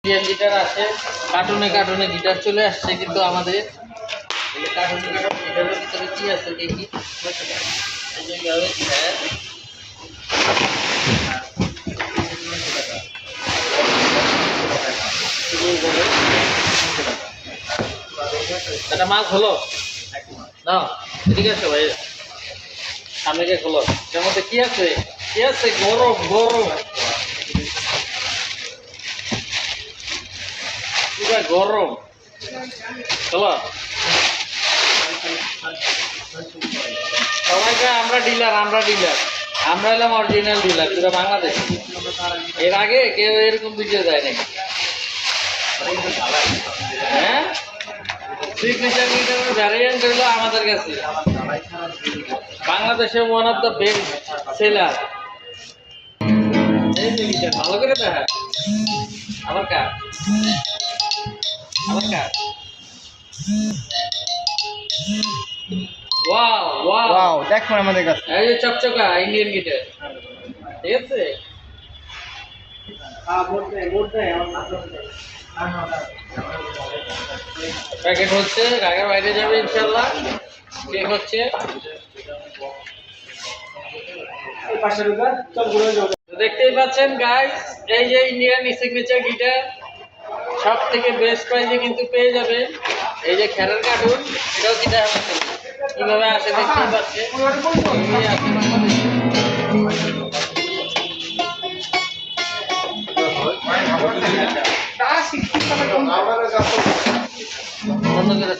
Indian guitar আছে, কার্টুনে কার্টুনে গিটার চলে আসছে, কিন্তু আমাদের কার্টুনে কার্টুনে গিটারের ভিতরে কি আছে দেখি। একটা মাছ হলো না, ঠিক আছে ভাই, সামনে গিয়ে খোলো। এর মধ্যে কি আছে? কি আছে? গরম গরম পুরা গরম। চলো সবাইকে, আমরা ডিলার, আমরা এলাম অরিজিনাল ডিলার পুরো বাংলাদেশ। এর আগে কেউ এরকম ভিডিও দেয় নাকি? হ্যাঁ, সিগনেচার গিটারের ভ্যারিয়েন্ট হলো আমাদের কাছে বাংলাদেশে one of the best seller. এই যে গিটার ভালো করে দেখা, আবার কার ওয়াও ওয়াও, দেখুন আমাদের কাছে এই যে চকচকা ইন্ডিয়ান গিটার, ঠিক আছে। প্যাকেট হচ্ছে, ঢাকার বাইরে যাবে ইনশাল্লাহ। কেক হচ্ছে, দেখতেই পাচ্ছেন গাইস, এই যে ইন্ডিয়ান সিগনেচার গিটার সব থেকে বেস্ট প্রাইসে কিন্তু পেয়ে যাবে। এই যে খেরার কার্টুন, এটাও গিটার কিভাবে আসে দেখতেই পাচ্ছে। বন্ধ করে